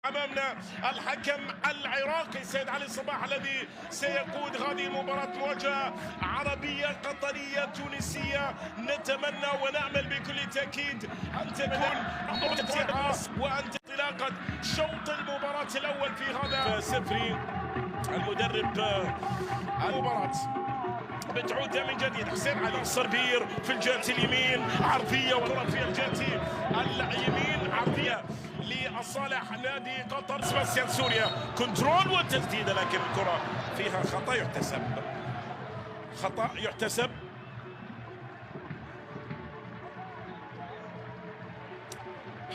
أمامنا الحكم العراقي سيد علي صباح الذي سيقود هذه المباراة، مواجهة عربية قطرية تونسية. نتمنى ونأمل بكل تأكيد أن تكون ممتعة وأن انطلاقة شوط المباراة الأول في هذا سفري. المدرب المباراة بتعود من جديد حسين علي صربير في الجهة اليمين عرضية، وكرة في الجهة اليمين عرضية لصالح نادي قطر. سباستيان سوريا كنترول والتسديده، لكن الكره فيها خطا يحتسب، خطا يحتسب.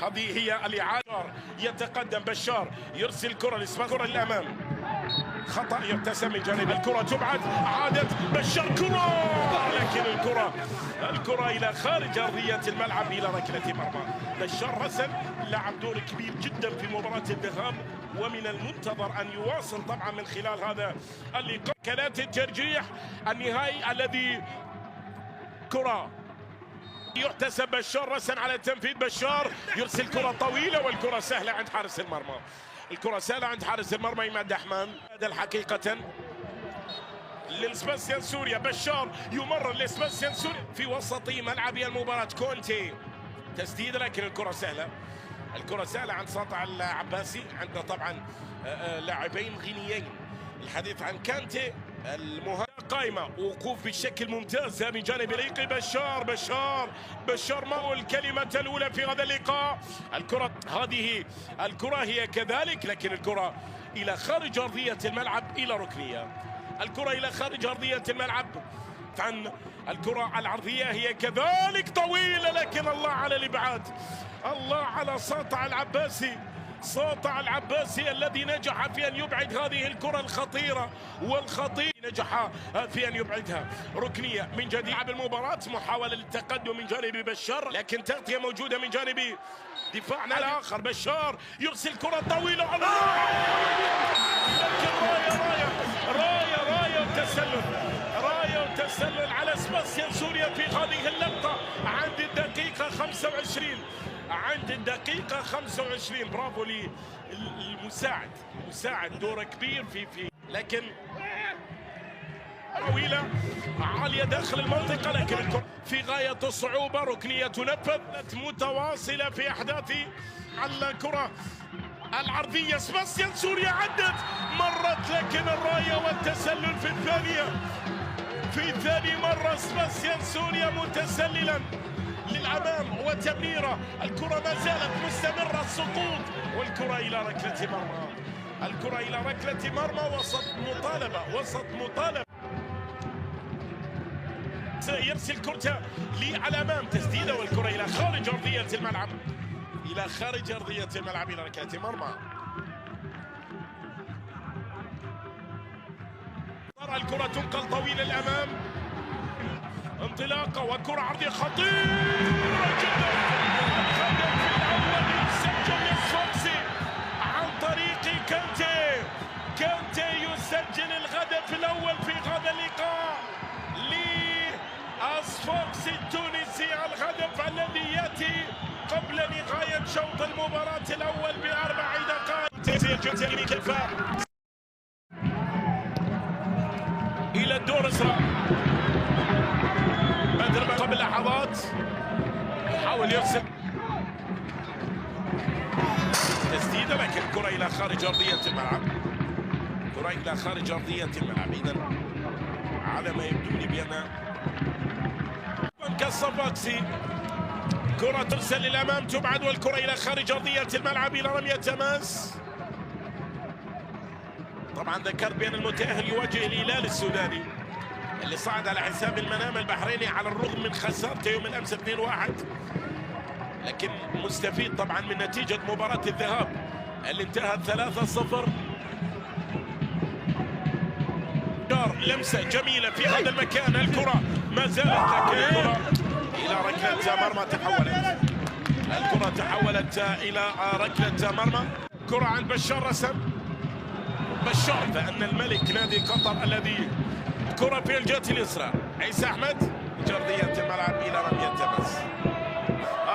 هذه هي الإعادة. يتقدم بشار يرسل الكره للكره للامام، خطا يحتسب من جانب. الكره تبعد، عادت بشار كره، لكن الكره الى خارج ارضيه الملعب الى ركله مرمى. بشار رسل لعب دور كبير جدا في مباراه الذهاب، ومن المنتظر ان يواصل طبعا من خلال هذا اللقاء. كانت الترجيح النهائي الذي كره يحتسب بشار رسل على تنفيذ. بشار يرسل كره طويله والكره سهله عند حارس المرمى، الكرة سهلة عند حارس المرمى عماد حمام. هذا حقيقة لسباستيان سوريا، بشار يمرر لسباستيان سوريا في وسط ملعب المباراة. كونتي تسديد، لكن الكرة سهلة، الكرة سهلة عند ساطع العباسي. عندنا طبعا لاعبين غينيين، الحديث عن كانتي المهاجم قائمة، وقوف بشكل ممتاز من جانب ريقي. بشار ما الكلمة الأولى في هذا اللقاء. هذه الكرة هي كذلك، لكن الكرة إلى خارج أرضية الملعب إلى ركنية. الكرة إلى خارج أرضية الملعب. عن الكرة العرضية هي كذلك طويلة، لكن الله على الإبعاد، الله على ساطع العباسي الذي نجح في أن يبعد هذه الكرة الخطيرة نجح في أن يبعدها. ركنية من جديد. لعب المباراة، محاولة للتقدم من جانب بشار، لكن تغطية موجودة من جانب دفاعنا الآخر. بشار يرسل كرة طويلة، لكن راية وتسلل على سباستيان سوريا في هذه اللقطة عند الدقيقة 25. برافو للمساعد، دوره كبير في لكن طويلة عالية داخل المنطقة، لكن الكرة في غاية الصعوبة. ركنية تنفذ متواصلة في أحداث الكرة العرضية. سباستيان سوريا عدت، مرت، لكن الراية والتسلل في ثاني مرة. سباستيان سوريا متسللا للأمام وتمريرة، الكرة ما زالت مستمرة السقوط، والكرة إلى ركلة مرمى. وسط مطالبة يرسل كرة للأمام، تسديدة، والكرة إلى خارج أرضية الملعب، إلى ركلة مرمى. الكرة تنقل طويلة الأمام، انطلاقة وكرة عرضية خطيرة جدا. الهدف الأول يسجل للصفوكسي عن طريق كانتي يسجل الهدف الأول في هذا اللقاء للصفوكسي التونسي، الهدف الذي يأتي قبل نهاية شوط المباراة الأول ب4 دقائق. إلى الدور إسراء بدر قبل لحظات يحاول يرسل تسديده، لكن الكرة إلى خارج أرضية الملعب، إذا على ما يبدو لي بأن كالصفاقسي كرة ترسل للأمام تبعد، والكرة إلى خارج أرضية الملعب إلى رمية تماس. طبعا ذكرت بأن المتأهل يواجه الهلال السوداني اللي صعد على حساب المنام البحريني على الرغم من خسارته يوم الأمس 2-1، لكن مستفيد طبعا من نتيجة مباراة الذهاب اللي انتهت 3-0. لمسة جميلة في هذا المكان، الكرة ما زالت، لكن الكرة إلى ركلة مرمى تحولت إلى ركلة مرمى. كرة عند بشار رسم، فأن الملك نادي قطر الذي كرة في الجهة اليسرى، عيسى أحمد، جردية الملعب إلى رمية تماس.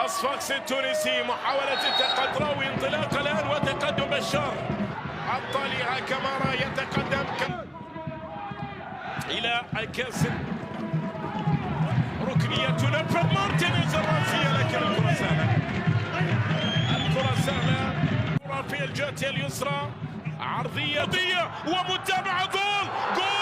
صفاقس التونسي محاولة التقدم وانطلاق الآن وتقدم بشار الطالعة كمارا يتقدم إلى الكاس. ركنية تنفذ مارتينيز الرأسية لكن الكرة سهلة. الكرة سهلة. الكرة في الجهة اليسرى عرضية ومتابعة. جول